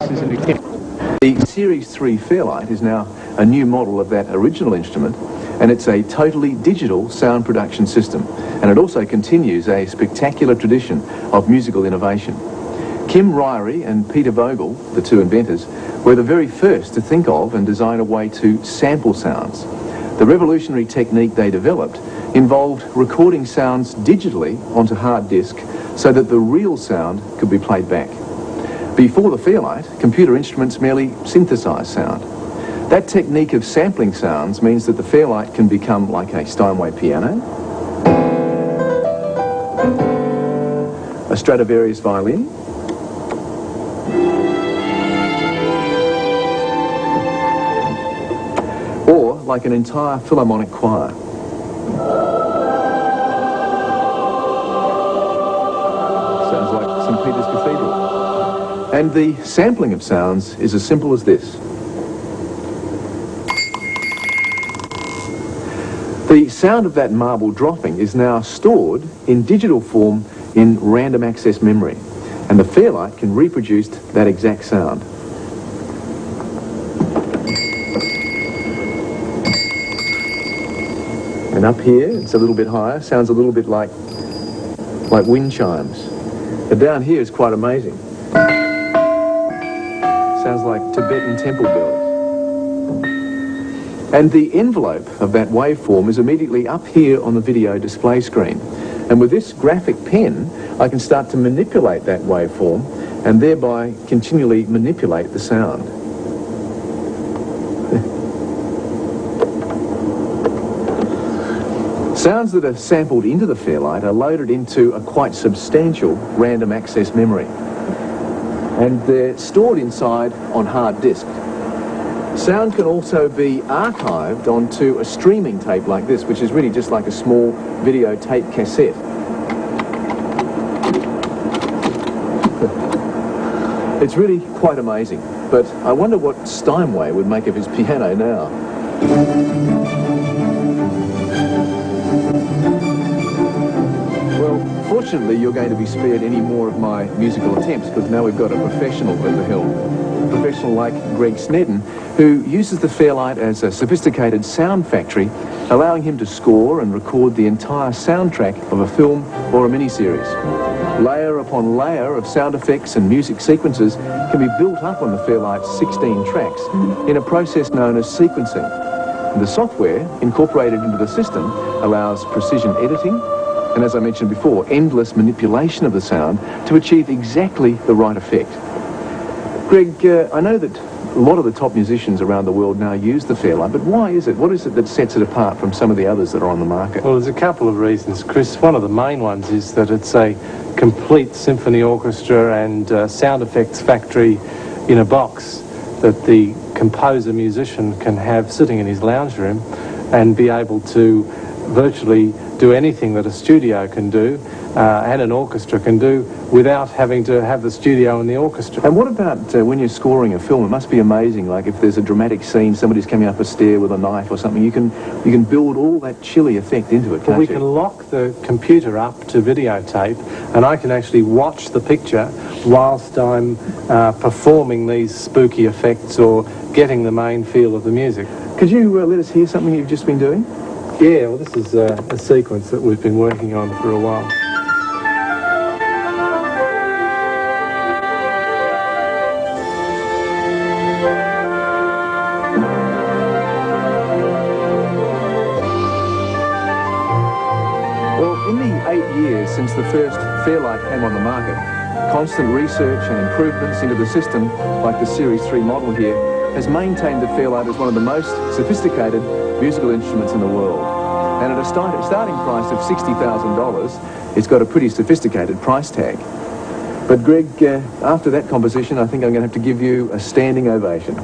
The Series 3 fairlight is now a new model of that original instrument, and it's a totally digital sound production system, and it also continues a spectacular tradition of musical innovation. Kim Ryrie and Peter Vogel, the two inventors, were the very first to think of and design a way to sample sounds. The revolutionary technique they developed involved recording sounds digitally onto hard disk so that the real sound could be played back. Before the fairlight, computer instruments merely synthesised sound. That technique of sampling sounds means that the fairlight can become like a Steinway piano, a Stradivarius violin, or like an entire philharmonic choir. Sounds like St. Peter's Cathedral. And the sampling of sounds is as simple as this. The sound of that marble dropping is now stored in digital form in random access memory, and the fairlight can reproduce that exact sound. And up here, it's a little bit higher, sounds a little bit like wind chimes. But down here is quite amazing. Sounds like Tibetan temple bells. And the envelope of that waveform is immediately up here on the video display screen. And with this graphic pen, I can start to manipulate that waveform and thereby continually manipulate the sound. Sounds that are sampled into the fairlight are loaded into a quite substantial random access memory, and they're stored inside on hard disk. Sound can also be archived onto a streaming tape like this, which is really just like a small videotape cassette. It's really quite amazing, but I wonder what Steinway would make of his piano now. Fortunately, you're going to be spared any more of my musical attempts, because now we've got a professional at the helm. A professional like Greg Snedden, who uses the fairlight as a sophisticated sound factory, allowing him to score and record the entire soundtrack of a film or a miniseries. Layer upon layer of sound effects and music sequences can be built up on the fairlight's 16 tracks in a process known as sequencing. And the software incorporated into the system allows precision editing, and as I mentioned before, endless manipulation of the sound to achieve exactly the right effect. Greg, I know that a lot of the top musicians around the world now use the fairlight, but why is it? What is it that sets it apart from some of the others that are on the market? Well, there's a couple of reasons, Chris. One of the main ones is that it's a complete symphony orchestra and sound effects factory in a box that the composer-musician can have sitting in his lounge room and be able to virtually do anything that a studio can do and an orchestra can do without having to have the studio and the orchestra. And what about when you're scoring a film? It must be amazing, like if there's a dramatic scene, somebody's coming up a stair with a knife or something, you can build all that chilly effect into it, can't well, we you? can lock the computer up to videotape, and I can actually watch the picture whilst I'm performing these spooky effects or getting the main feel of the music. Could you let us hear something you've just been doing? Yeah, well, this is a sequence that we've been working on for a while. Well, in the 8 years since the first fairlight came on the market, constant research and improvements into the system, like the Series 3 model here, has maintained the fairlight as one of the most sophisticated musical instruments in the world. And at a starting price of $60,000, it's got a pretty sophisticated price tag. But Greg, after that composition, I think I'm going to have to give you a standing ovation.